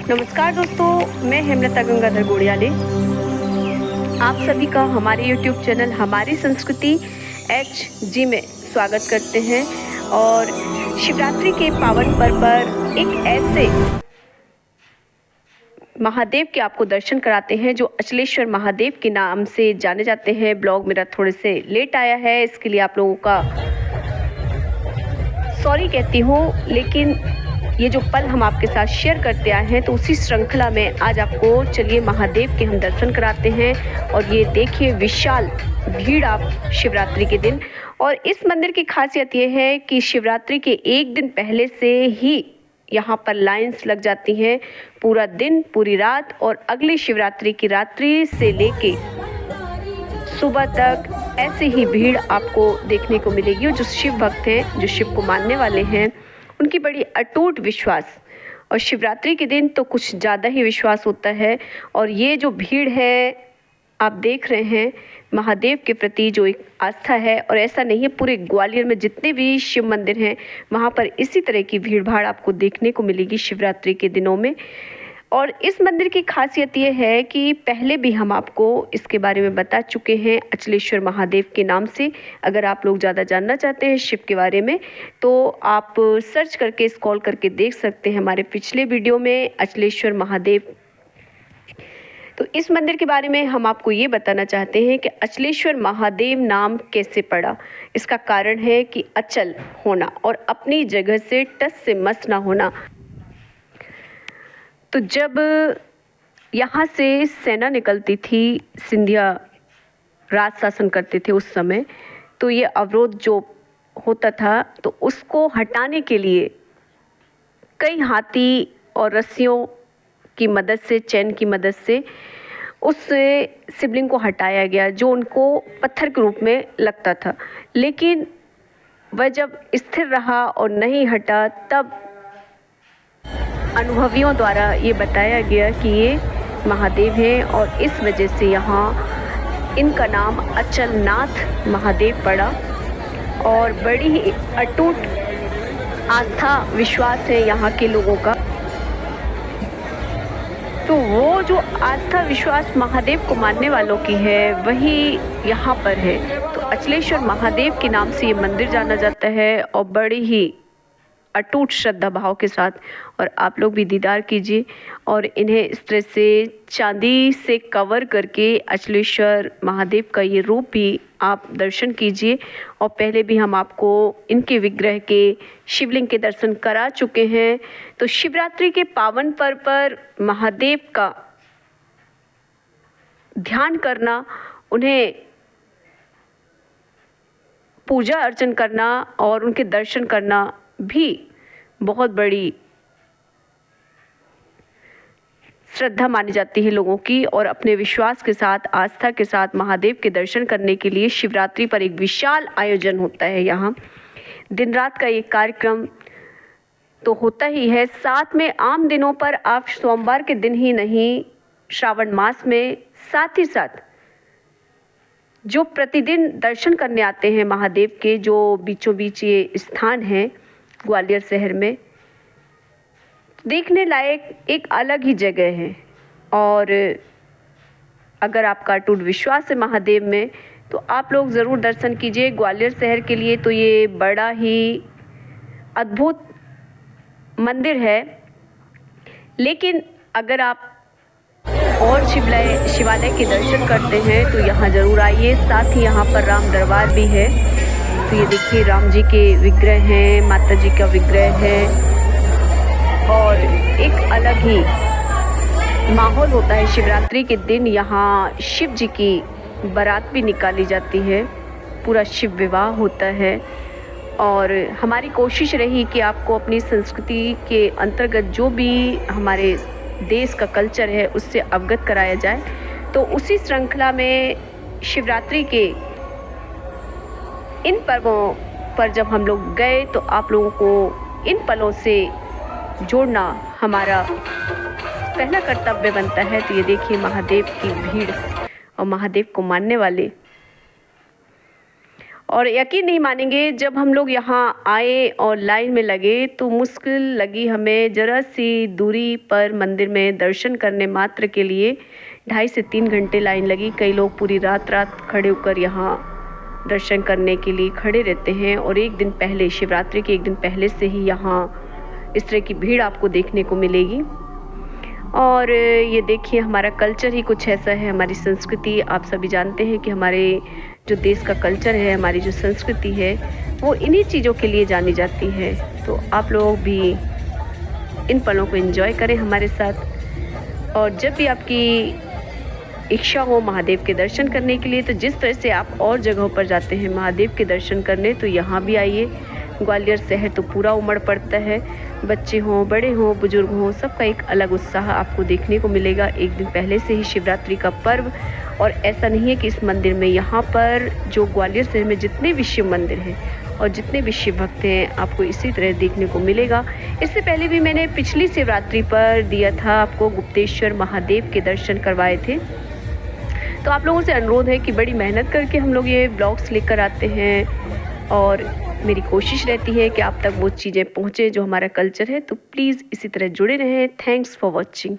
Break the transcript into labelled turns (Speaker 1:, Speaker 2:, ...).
Speaker 1: नमस्कार दोस्तों, मैं हेमलता गंगाधर गोड़ियाले आप सभी का हमारे YouTube चैनल हमारी संस्कृति HG में स्वागत करते हैं। और शिवरात्रि के पावन पर्व पर एक ऐसे महादेव के आपको दर्शन कराते हैं जो अचलेश्वर महादेव के नाम से जाने जाते हैं। ब्लॉग मेरा थोड़े से लेट आया है, इसके लिए आप लोगों का सॉरी कहती हूँ, लेकिन ये जो पल हम आपके साथ शेयर करते आए हैं तो उसी श्रृंखला में आज आपको चलिए महादेव के हम दर्शन कराते हैं। और ये देखिए विशाल भीड़ आप शिवरात्रि के दिन। और इस मंदिर की खासियत ये है कि शिवरात्रि के एक दिन पहले से ही यहाँ पर लाइंस लग जाती हैं, पूरा दिन पूरी रात, और अगली शिवरात्रि की रात्रि से लेके सुबह तक ऐसे ही भीड़ आपको देखने को मिलेगी। और जो शिव भक्त हैं, जो शिव को मानने वाले हैं, उनकी बड़ी अटूट विश्वास, और शिवरात्रि के दिन तो कुछ ज़्यादा ही विश्वास होता है। और ये जो भीड़ है आप देख रहे हैं, महादेव के प्रति जो एक आस्था है, और ऐसा नहीं है, पूरे ग्वालियर में जितने भी शिव मंदिर हैं वहाँ पर इसी तरह की भीड़ भाड़ आपको देखने को मिलेगी शिवरात्रि के दिनों में। और इस मंदिर की खासियत ये है कि पहले भी हम आपको इसके बारे में बता चुके हैं अचलेश्वर महादेव के नाम से। अगर आप लोग ज़्यादा जानना चाहते हैं शिव के बारे में तो आप सर्च करके स्क्रॉल करके देख सकते हैं हमारे पिछले वीडियो में अचलेश्वर महादेव। तो इस मंदिर के बारे में हम आपको ये बताना चाहते हैं कि अचलेश्वर महादेव नाम कैसे पड़ा। इसका कारण है कि अचल होना और अपनी जगह से टस से मस ना होना। तो जब यहाँ से सेना निकलती थी, सिंधिया राज शासन करते थे उस समय, तो ये अवरोध जो होता था तो उसको हटाने के लिए कई हाथी और रस्सियों की मदद से, चैन की मदद से उस शिवलिंग को हटाया गया जो उनको पत्थर के रूप में लगता था। लेकिन वह जब स्थिर रहा और नहीं हटा, तब अनुभवियों द्वारा ये बताया गया कि ये महादेव हैं, और इस वजह से यहाँ इनका नाम अचलनाथ महादेव पड़ा। और बड़ी ही अटूट आस्था विश्वास है यहाँ के लोगों का। तो वो जो आस्था विश्वास महादेव को मानने वालों की है वही यहाँ पर है। तो अचलेश्वर महादेव के नाम से ये मंदिर जाना जाता है, और बड़ी ही अटूट श्रद्धा भाव के साथ। और आप लोग भी दीदार कीजिए, और इन्हें इस तरह से चांदी से कवर करके अचलेश्वर महादेव का ये रूप भी आप दर्शन कीजिए। और पहले भी हम आपको इनके विग्रह के शिवलिंग के दर्शन करा चुके हैं। तो शिवरात्रि के पावन पर्व पर महादेव का ध्यान करना, उन्हें पूजा अर्चन करना और उनके दर्शन करना भी बहुत बड़ी श्रद्धा मानी जाती है लोगों की। और अपने विश्वास के साथ, आस्था के साथ महादेव के दर्शन करने के लिए शिवरात्रि पर एक विशाल आयोजन होता है। यहाँ दिन रात का एक कार्यक्रम तो होता ही है, साथ में आम दिनों पर आप सोमवार के दिन ही नहीं, श्रावण मास में साथ ही साथ जो प्रतिदिन दर्शन करने आते हैं महादेव के, जो बीचों बीच ये स्थान है ग्वालियर शहर में, देखने लायक एक अलग ही जगह है। और अगर आपका अटूट विश्वास है महादेव में तो आप लोग ज़रूर दर्शन कीजिए। ग्वालियर शहर के लिए तो ये बड़ा ही अद्भुत मंदिर है। लेकिन अगर आप और शिवालय के दर्शन करते हैं तो यहाँ ज़रूर आइए। साथ ही यहाँ पर राम दरबार भी है। तो ये देखिए राम जी के विग्रह हैं, माता जी का विग्रह है, और एक अलग ही माहौल होता है शिवरात्रि के दिन। यहाँ शिव जी की बारात भी निकाली जाती है, पूरा शिव विवाह होता है। और हमारी कोशिश रही कि आपको अपनी संस्कृति के अंतर्गत जो भी हमारे देश का कल्चर है उससे अवगत कराया जाए। तो उसी श्रृंखला में शिवरात्रि के इन पर्वों पर जब हम लोग गए तो आप लोगों को इन पलों से जोड़ना हमारा पहला कर्तव्य बनता है। तो ये देखिए महादेव की भीड़ और महादेव को मानने वाले। और यकीन नहीं मानेंगे, जब हम लोग यहाँ आए और लाइन में लगे तो मुश्किल लगी हमें ज़रा सी दूरी पर मंदिर में दर्शन करने मात्र के लिए 2.5 से 3 घंटे लाइन लगी। कई लोग पूरी रात खड़े होकर यहाँ दर्शन करने के लिए खड़े रहते हैं और एक दिन पहले, शिवरात्रि के एक दिन पहले से ही यहाँ इस तरह की भीड़ आपको देखने को मिलेगी। और ये देखिए, हमारा कल्चर ही कुछ ऐसा है, हमारी संस्कृति। आप सभी जानते हैं कि हमारे जो देश का कल्चर है, हमारी जो संस्कृति है, वो इन्हीं चीज़ों के लिए जानी जाती है। तो आप लोग भी इन पलों को एंजॉय करें हमारे साथ। और जब भी आपकी इच्छा हो महादेव के दर्शन करने के लिए, तो जिस तरह से आप और जगहों पर जाते हैं महादेव के दर्शन करने, तो यहाँ भी आइए। ग्वालियर शहर तो पूरा उमड़ पड़ता है। बच्चे हों, बड़े हों, बुजुर्ग हों, सबका एक अलग उत्साह आपको देखने को मिलेगा। एक दिन पहले से ही शिवरात्रि का पर्व। और ऐसा नहीं है कि इस मंदिर में, यहाँ पर जो ग्वालियर शहर में जितने भी शिव मंदिर हैं और जितने भी शिव भक्त हैं, आपको इसी तरह देखने को मिलेगा। इससे पहले भी मैंने पिछली शिवरात्रि पर दिया था, आपको गुप्तेश्वर महादेव के दर्शन करवाए थे। तो आप लोगों से अनुरोध है कि बड़ी मेहनत करके हम लोग ये ब्लॉग्स लेकर आते हैं और मेरी कोशिश रहती है कि आप तक वो चीज़ें पहुँचे जो हमारा कल्चर है। तो प्लीज़ इसी तरह जुड़े रहें। Thanks for watching.